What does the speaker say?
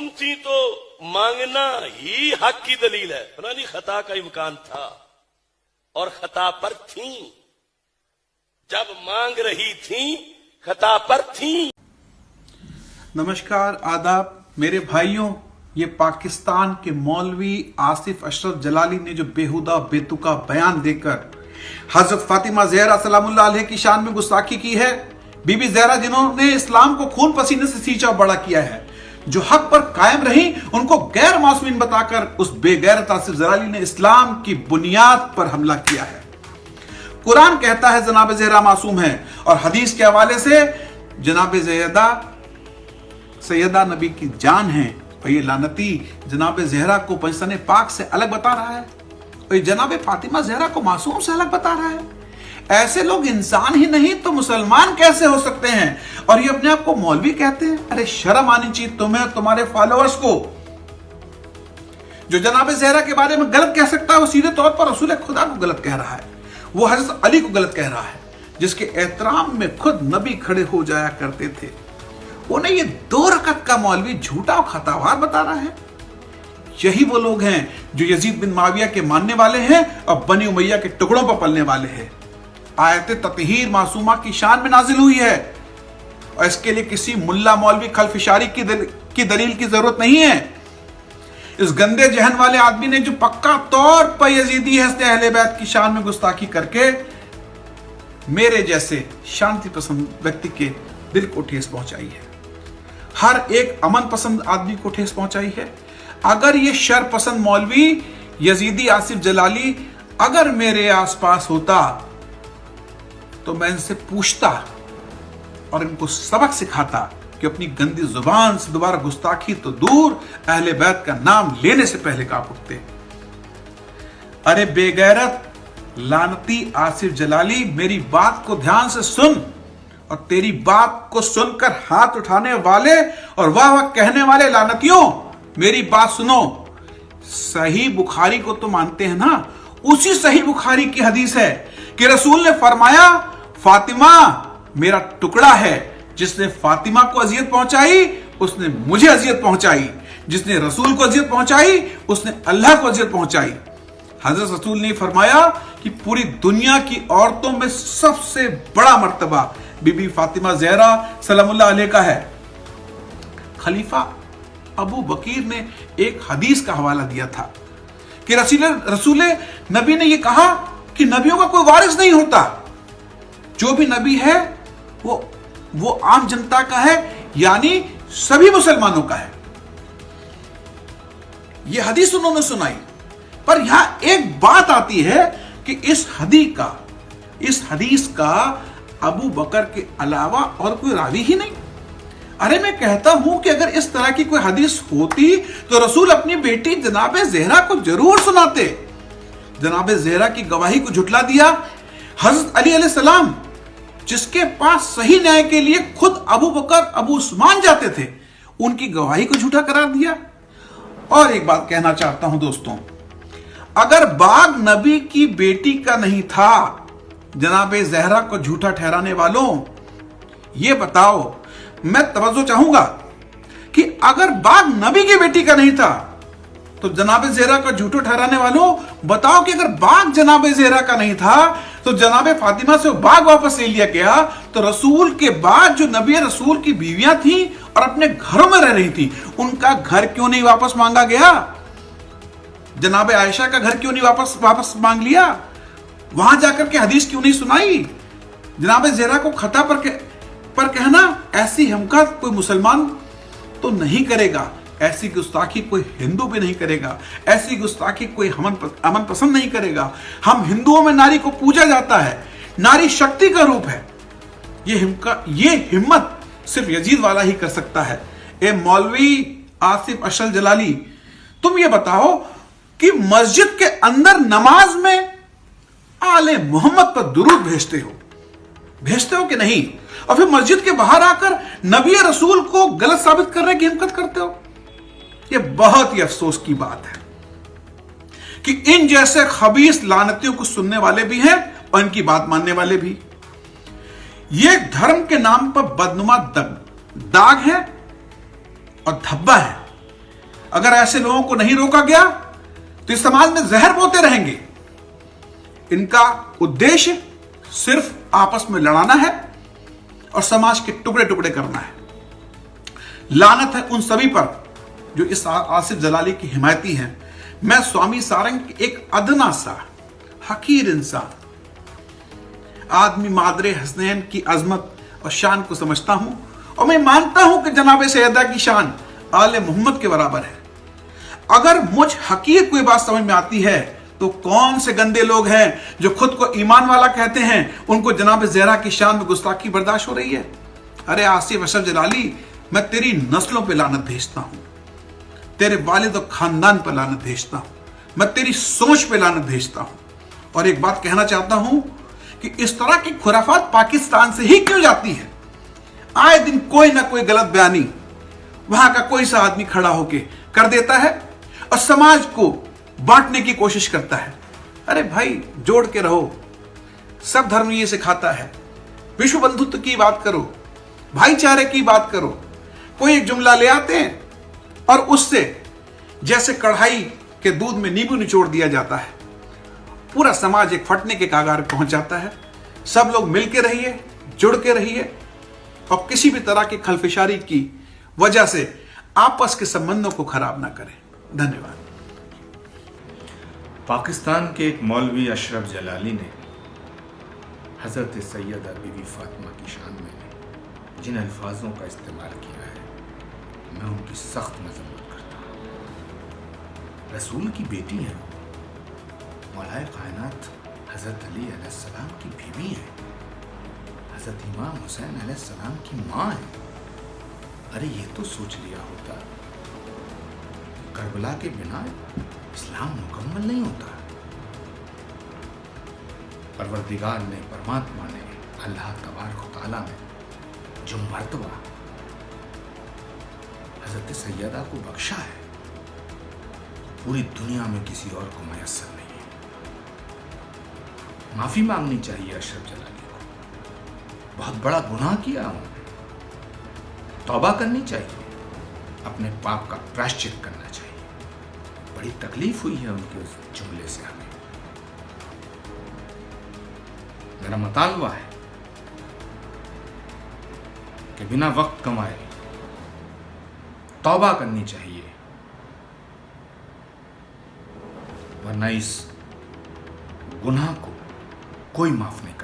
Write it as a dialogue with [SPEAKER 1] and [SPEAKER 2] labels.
[SPEAKER 1] मासूम थी तो मांगना ही हक की दलील है। फलानी खता का इम्कान था और खता पर थी, जब मांग रही थी खता पर थी।
[SPEAKER 2] नमस्कार, आदाब मेरे भाइयों। ये पाकिस्तान के मौलवी आसिफ अशरफ जलाली ने जो बेहुदा बेतुका बयान देकर हजरत फातिमा ज़हरा सलामुल्लाह अलैहा की शान में गुस्ताखी की है, बीबी ज़हरा जिन्होंने इस्लाम को खून पसीने से सींचा बड़ा किया है, जो हक पर कायम रही, उनको गैर मासूमीन बताकर उस बेगैरत आसिफ जलाली ने इस्लाम की बुनियाद पर हमला किया है। कुरान कहता है जनाब ज़हरा मासूम है, और हदीस के हवाले से जनाब सैयदा नबी की जान है, और ये लानती जनाब ज़हरा को पंजतन पाक से अलग बता रहा है, और ये जनाब फातिमा ज़हरा को मासूम से अलग बता रहा है। ऐसे लोग इंसान ही नहीं तो मुसलमान कैसे हो सकते हैं? और ये अपने आप को मौलवी कहते हैं। अरे शर्म आनी चाहिए तुम्हें, तुम्हारे फॉलोअर्स को। जो जनाब ज़हरा के बारे में गलत कह सकता है, वो सीधे तौर पर रसूल खुदा को गलत कह रहा है, वो हजरत अली को गलत कह रहा है, जिसके एहतराम में खुद नबी खड़े हो जाया करते थे। उन्हें ये 2 रकत का मौलवी झूठा और खतावार बता रहा है। यही वो लोग हैं जो यजीद बिन माविया के मानने वाले हैं और बनी उमैया के टुकड़ों पर पलने वाले हैं। आयत ततहीर मासूमा की शान में नाजिल हुई है, और इसके लिए किसी मुल्ला मौलवी खलफिशारी की दलील की जरूरत नहीं है। इस गंदे जहन वाले आदमी ने जो पक्का तौर पर यजीदी हस्ते अहले बैत की शान में गुस्ताखी करके मेरे जैसे शांति पसंद व्यक्ति के दिल को ठेस पहुंचाई है, हर एक अमन पसंद आदमी को ठेस पहुंचाई है। अगर ये शर पसंद मौलवी यजीदी आसिफ जलाली अगर मेरे आसपास होता तो मैं इनसे पूछता और इनको सबक सिखाता कि अपनी गंदी जुबान से दोबारा गुस्ताखी तो दूर, अहले बैत का नाम लेने से पहले कांप उठते। अरे बेगैरत लानती आसिफ जलाली, मेरी बात को ध्यान से सुन, और तेरी बात को सुनकर हाथ उठाने वाले और वाह वाह कहने वाले लानतियों, मेरी बात सुनो। सही बुखारी को तो मानते हैं ना? उसी सही बुखारी की हदीस है कि रसूल ने फरमाया, फातिमा मेरा टुकड़ा है, जिसने फातिमा को अजियत पहुंचाई उसने मुझे अजियत पहुंचाई, जिसने रसूल को अजियत पहुंचाई उसने अल्लाह को अजियत पहुंचाई। हजरत रसूल ने फरमाया कि पूरी दुनिया की औरतों में सबसे बड़ा मर्तबा बीबी फातिमा ज़हरा सलामुल्लाह अलैहा का है। खलीफा अबू बकीर ने एक हदीस का हवाला दिया था कि रसूल नबी ने यह कहा कि नबियों का कोई वारिस नहीं होता, जो भी नबी है वो आम जनता का है, यानी सभी मुसलमानों का है। यह हदीस उन्होंने सुनाई, पर यहां एक बात आती है कि इस हदीस का अबू बकर के अलावा और कोई रावी ही नहीं। अरे मैं कहता हूं कि अगर इस तरह की कोई हदीस होती तो रसूल अपनी बेटी जनाब ज़हरा को जरूर सुनाते। जनाब ज़हरा की गवाही को झुटला दिया। हजरत अली अलैहिस्सलाम, जिसके पास सही न्याय के लिए खुद अबू बकर अबू उस्मान जाते थे, उनकी गवाही को झूठा करार दिया। और एक बात कहना चाहता हूं दोस्तों, अगर बाग नबी की बेटी का नहीं था, जनाब ज़हरा को झूठा ठहराने वालों, ये बताओ, मैं तवज्जो चाहूंगा कि अगर बाग नबी की बेटी का नहीं था तो जनाब ज़हरा का झूठो ठहराने वालों बताओ कि अगर बाग जनाब ज़हरा का नहीं था तो जनाब फातिमा से बाग वापस ले लिया गया, तो रसूल के बाद जो नबी रसूल की बीवियां थी और अपने घरों में रह रही थी, उनका घर क्यों नहीं वापस मांगा गया? जनाब आयशा का घर क्यों नहीं वापस मांग लिया? वहां जाकर के हदीस क्यों नहीं सुनाई? जनाब ज़हरा को खता पर कहना, ऐसी हमकत कोई मुसलमान तो नहीं करेगा, ऐसी गुस्ताखी कोई हिंदू भी नहीं करेगा, ऐसी गुस्ताखी कोई अमन पसंद नहीं करेगा। हम हिंदुओं में नारी को पूजा जाता है, नारी शक्ति का रूप है। ये हिम्मत सिर्फ यजीद वाला ही कर सकता है। ए मौलवी आसिफ अशरफ जलाली, तुम ये बताओ कि मस्जिद के अंदर नमाज में आले मोहम्मद पर दुरूद भेजते हो कि नहीं? और फिर मस्जिद के बाहर आकर नबी रसूल को गलत साबित करने की हिम्मत करते हो। यह बहुत ही अफसोस की बात है कि इन जैसे खबीस लानतियों को सुनने वाले भी हैं और इनकी बात मानने वाले भी। ये धर्म के नाम पर बदनुमा दाग है और धब्बा है, अगर ऐसे लोगों को नहीं रोका गया तो इस समाज में जहर बोते रहेंगे। इनका उद्देश्य सिर्फ आपस में लड़ाना है और समाज के टुकड़े टुकड़े करना है। लानत है उन सभी पर जो इस आसिफ जलाली की हिमायती हैं। मैं स्वामी सारंग एक अदना सा हकीर इंसान, आदमी मादरे हसनैन की अजमत और शान को समझता हूं और मैं मानता हूं कि जनाब सैयदा की शान आले मोहम्मद के बराबर है। अगर मुझ हकीर को ये बात समझ में आती है तो कौन से गंदे लोग हैं जो खुद को ईमान वाला कहते हैं, उनको जनाब ज़हरा की शान में गुस्ताखी बर्दाश्त हो रही है। अरे आसिफ अशरफ जलाली, मैं तेरी नस्लों पे लानत भेजता हूं, तेरे वालिद और खानदान पर लानत भेजता हूं, मैं तेरी सोच पे लानत भेजता हूं। और एक बात कहना चाहता हूं कि इस तरह की खुराफात पाकिस्तान से ही क्यों जाती है? आए दिन कोई ना कोई गलत बयानी वहां का कोई सा आदमी खड़ा होके कर देता है और समाज को बांटने की कोशिश करता है। अरे भाई, जोड़ के रहो, सब धर्म ये सिखाता है। विश्व बंधुत्व की बात करो, भाईचारे की बात करो। कोई एक जुमला ले आते हैं और उससे जैसे कढ़ाई के दूध में नींबू निचोड़ दिया जाता है, पूरा समाज एक फटने के कागार पहुंच जाता है। सब लोग मिल के रहिए, जुड़ के रहिए और किसी भी तरह की खलफिशारी की वजह से आपस के संबंधों को खराब ना करें। धन्यवाद।
[SPEAKER 3] पाकिस्तान के एक मौलवी अशरफ जलाली ने हज़रत सैयदा बीवी फातिमा की शान में जिन अल्फाजों का इस्तेमाल किया है, मैं उनकी सख्त मजम्मत करता हूँ। रसूल की बेटी हैं, मौलाए कायनात हज़रत अली अलैहिस्सलाम की बीवी हैं, हज़रत इमाम हुसैन अलैहिस्सलाम की माँ है। अरे ये तो सोच लिया होता करबला के बिना इस्लाम मुकम्मल नहीं होता। परवरदिगार ने, परमात्मा ने, अल्लाह तबारक व तआला ने जो मर्तबा हज़रत सैयदा को बख्शा है, पूरी दुनिया में किसी और को मैसर नहीं है। माफी मांगनी चाहिए अशरफ जलाली को, बहुत बड़ा गुनाह किया उन्होंने, तौबा करनी चाहिए, अपने पाप का प्रायश्चित करना चाहिए। बड़ी तकलीफ हुई है उनके उस जुमले से हमें। मेरा मुतालबा है कि बिना वक्त कमाए तौबा करनी चाहिए, वरना इस गुनाह को कोई माफ नहीं